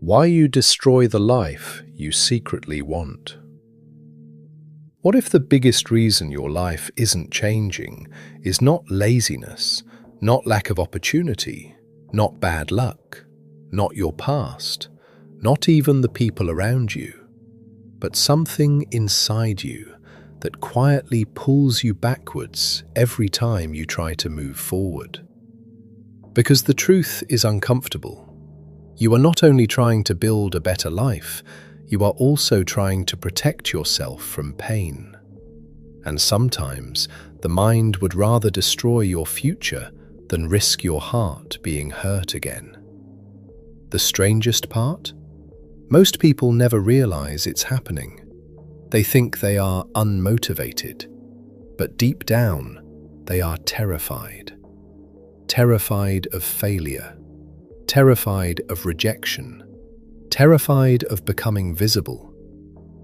Why you destroy the life you secretly want. What if the biggest reason your life isn't changing is not laziness, not lack of opportunity, not bad luck, not your past, not even the people around you, but something inside you that quietly pulls you backwards every time you try to move forward? Because the truth is uncomfortable. You are not only trying to build a better life, you are also trying to protect yourself from pain. And sometimes the mind would rather destroy your future than risk your heart being hurt again. The strangest part? Most people never realize it's happening. They think they are unmotivated, but deep down, they are terrified. Terrified of failure. Terrified of rejection, terrified of becoming visible,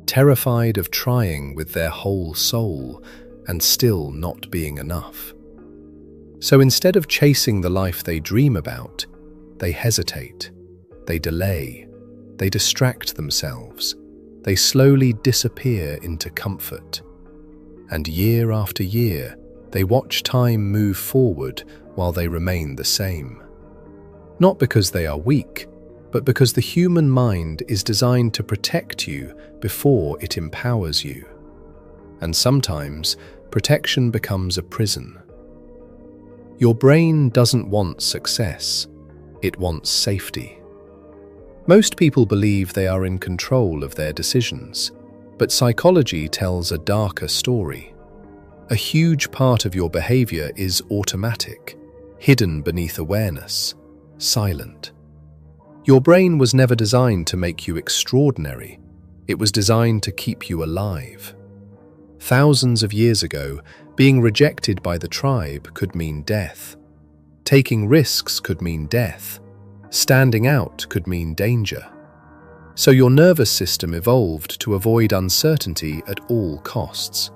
terrified of trying with their whole soul and still not being enough. So instead of chasing the life they dream about, they hesitate, they delay, they distract themselves, they slowly disappear into comfort. And year after year, they watch time move forward while they remain the same. Not because they are weak, but because the human mind is designed to protect you before it empowers you. And sometimes, protection becomes a prison. Your brain doesn't want success, it wants safety. Most people believe they are in control of their decisions, but psychology tells a darker story. A huge part of your behavior is automatic, hidden beneath awareness. Silent. Your brain was never designed to make you extraordinary. It was designed to keep you alive. Thousands of years ago, being rejected by the tribe could mean death. Taking risks could mean death. Standing out could mean danger. So your nervous system evolved to avoid uncertainty at all costs.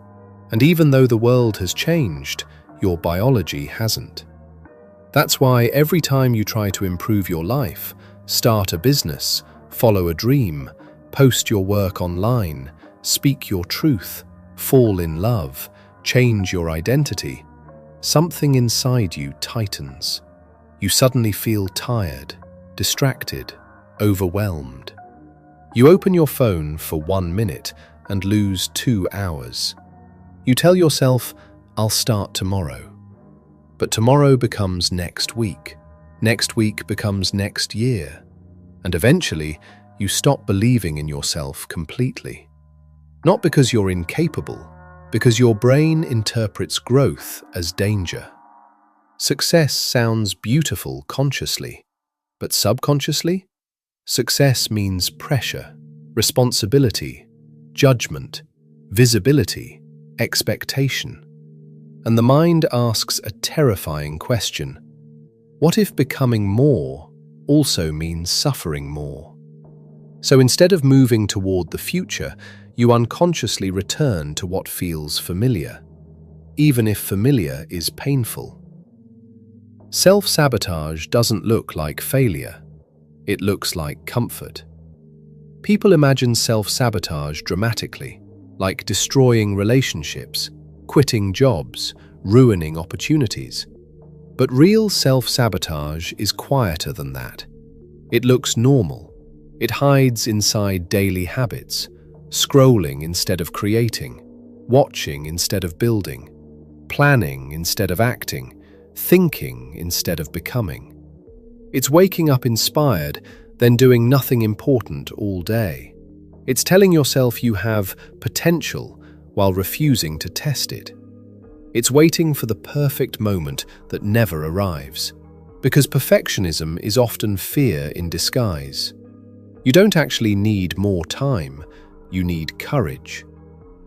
And even though the world has changed, your biology hasn't. That's why every time you try to improve your life, start a business, follow a dream, post your work online, speak your truth, fall in love, change your identity, something inside you tightens. You suddenly feel tired, distracted, overwhelmed. You open your phone for 1 minute and lose 2 hours. You tell yourself, "I'll start tomorrow." But tomorrow becomes next week becomes next year, and eventually you stop believing in yourself completely. Not because you're incapable, because your brain interprets growth as danger. Success sounds beautiful consciously, but subconsciously, success means pressure, responsibility, judgment, visibility, expectation. And the mind asks a terrifying question. What if becoming more also means suffering more? So instead of moving toward the future, you unconsciously return to what feels familiar, even if familiar is painful. Self-sabotage doesn't look like failure. It looks like comfort. People imagine self-sabotage dramatically, like destroying relationships, quitting jobs, ruining opportunities. But real self-sabotage is quieter than that. It looks normal. It hides inside daily habits, scrolling instead of creating, watching instead of building, planning instead of acting, thinking instead of becoming. It's waking up inspired, then doing nothing important all day. It's telling yourself you have potential while refusing to test it. It's waiting for the perfect moment that never arrives, because perfectionism is often fear in disguise. You don't actually need more time, you need courage.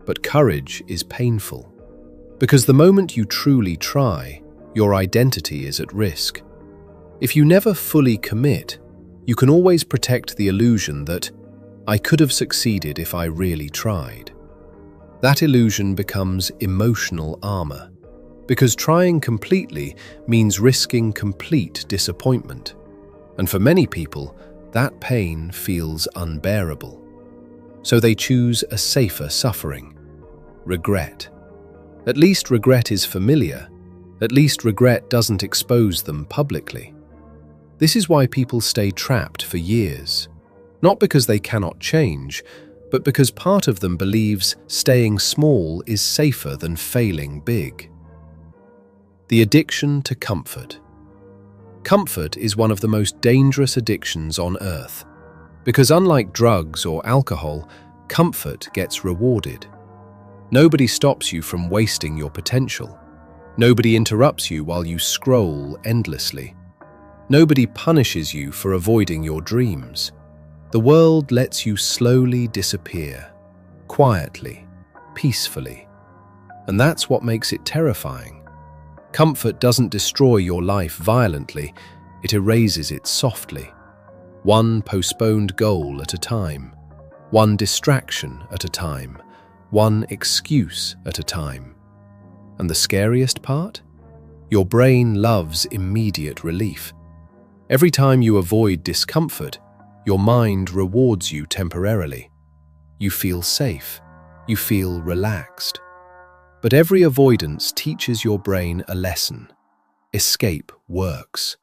But courage is painful, because the moment you truly try, your identity is at risk. If you never fully commit, you can always protect the illusion that I could have succeeded if I really tried. That illusion becomes emotional armor. Because trying completely means risking complete disappointment. And for many people, that pain feels unbearable. So they choose a safer suffering: regret. At least regret is familiar. At least regret doesn't expose them publicly. This is why people stay trapped for years. Not because they cannot change, but because part of them believes staying small is safer than failing big. The addiction to comfort. Comfort is one of the most dangerous addictions on earth, because unlike drugs or alcohol, comfort gets rewarded. Nobody stops you from wasting your potential. Nobody interrupts you while you scroll endlessly. Nobody punishes you for avoiding your dreams. The world lets you slowly disappear, quietly, peacefully. And that's what makes it terrifying. Comfort doesn't destroy your life violently, it erases it softly. One postponed goal at a time, one distraction at a time, one excuse at a time. And the scariest part? Your brain loves immediate relief. Every time you avoid discomfort, your mind rewards you temporarily. You feel safe. You feel relaxed. But every avoidance teaches your brain a lesson. Escape works.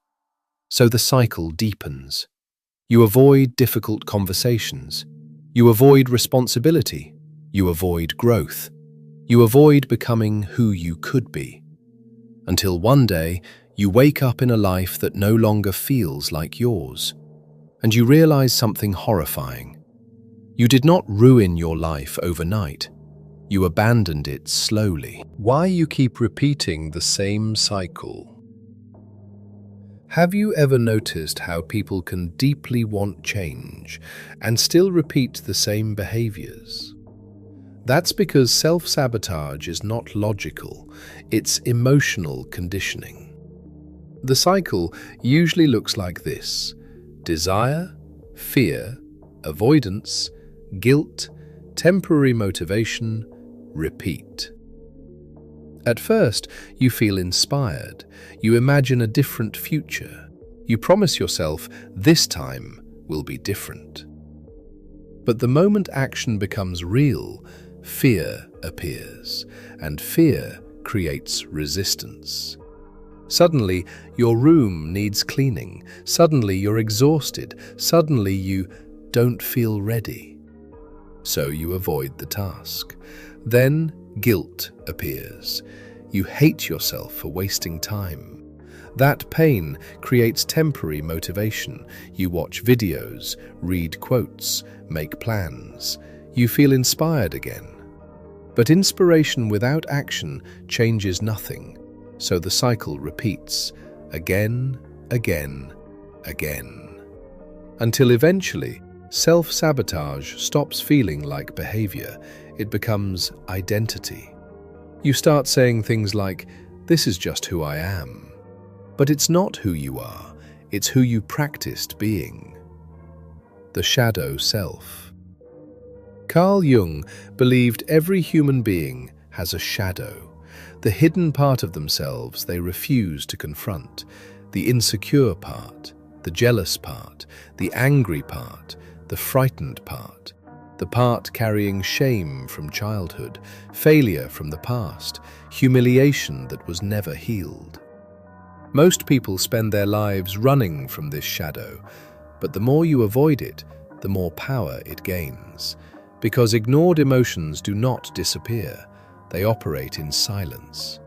So the cycle deepens. You avoid difficult conversations. You avoid responsibility. You avoid growth. You avoid becoming who you could be. Until one day, you wake up in a life that no longer feels like yours. And you realize something horrifying. You did not ruin your life overnight. You abandoned it slowly. Why you keep repeating the same cycle? Have you ever noticed how people can deeply want change and still repeat the same behaviors? That's because self-sabotage is not logical, it's emotional conditioning. The cycle usually looks like this: desire, fear, avoidance, guilt, temporary motivation, repeat. At first, you feel inspired. You imagine a different future. You promise yourself this time will be different. But the moment action becomes real, fear appears, and fear creates resistance. Suddenly, your room needs cleaning. Suddenly, you're exhausted. Suddenly, you don't feel ready. So you avoid the task. Then, guilt appears. You hate yourself for wasting time. That pain creates temporary motivation. You watch videos, read quotes, make plans. You feel inspired again. But inspiration without action changes nothing, so the cycle repeats again, again, again. Until eventually, self-sabotage stops feeling like behavior. It becomes identity. You start saying things like, "This is just who I am." But it's not who you are, it's who you practiced being. The shadow self. Carl Jung believed every human being has a shadow, the hidden part of themselves they refuse to confront, the insecure part, the jealous part, the angry part, the frightened part, the part carrying shame from childhood, failure from the past, humiliation that was never healed. Most people spend their lives running from this shadow, but the more you avoid it, the more power it gains. Because ignored emotions do not disappear, they operate in silence.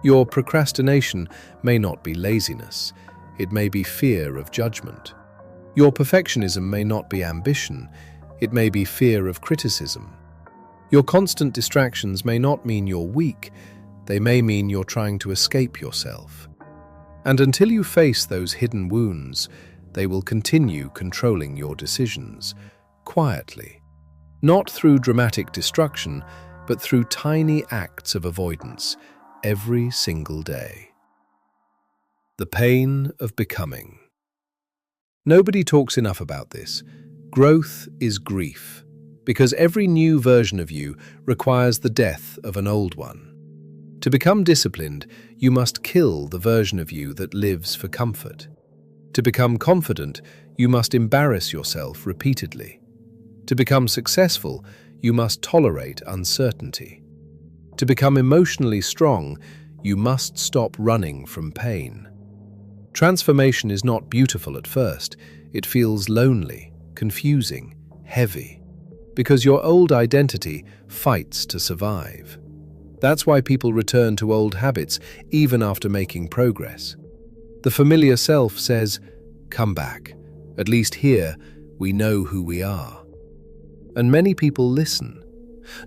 Your procrastination may not be laziness, it may be fear of judgment. Your perfectionism may not be ambition, it may be fear of criticism. Your constant distractions may not mean you're weak, they may mean you're trying to escape yourself. And until you face those hidden wounds, they will continue controlling your decisions, quietly. Not through dramatic destruction, but through tiny acts of avoidance, every single day. The pain of becoming. Nobody talks enough about this. Growth is grief, because every new version of you requires the death of an old one. To become disciplined, you must kill the version of you that lives for comfort. To become confident, you must embarrass yourself repeatedly. To become successful, you must tolerate uncertainty. To become emotionally strong, you must stop running from pain. Transformation is not beautiful at first. It feels lonely, confusing, heavy, because your old identity fights to survive. That's why people return to old habits even after making progress. The familiar self says, "Come back. At least here, we know who we are." And many people listen,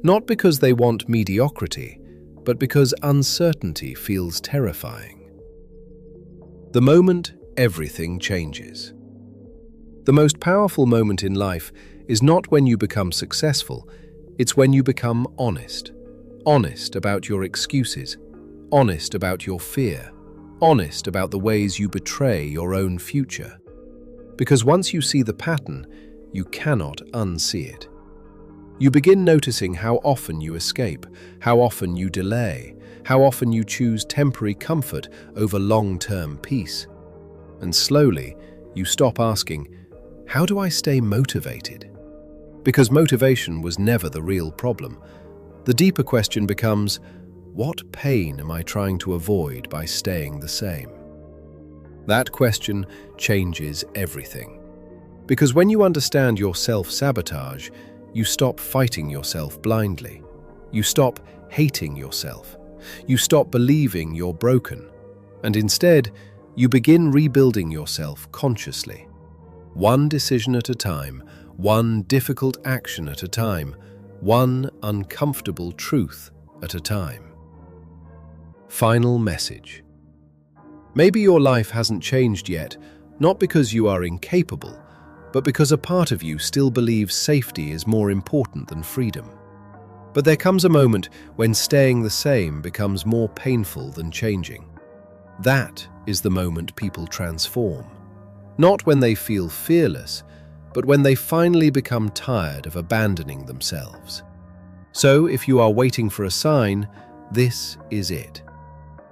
not because they want mediocrity, but because uncertainty feels terrifying. The moment everything changes. The most powerful moment in life is not when you become successful, it's when you become honest. Honest about your excuses, honest about your fear, honest about the ways you betray your own future. Because once you see the pattern, you cannot unsee it. You begin noticing how often you escape, how often you delay, how often you choose temporary comfort over long-term peace. And slowly, you stop asking, "How do I stay motivated?" Because motivation was never the real problem. The deeper question becomes, what pain am I trying to avoid by staying the same? That question changes everything. Because when you understand your self-sabotage, you stop fighting yourself blindly. You stop hating yourself. You stop believing you're broken. And instead, you begin rebuilding yourself consciously. One decision at a time, one difficult action at a time, one uncomfortable truth at a time. Final message. Maybe your life hasn't changed yet, not because you are incapable, but because a part of you still believes safety is more important than freedom. But there comes a moment when staying the same becomes more painful than changing. That is the moment people transform. Not when they feel fearless, but when they finally become tired of abandoning themselves. So, if you are waiting for a sign, this is it.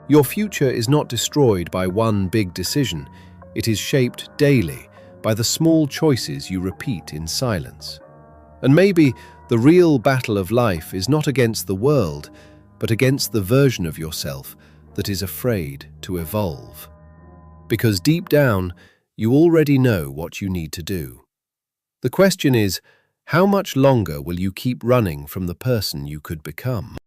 Your future is not destroyed by one big decision. It is shaped daily by the small choices you repeat in silence. And maybe the real battle of life is not against the world, but against the version of yourself that is afraid to evolve. Because deep down, you already know what you need to do. The question is, how much longer will you keep running from the person you could become?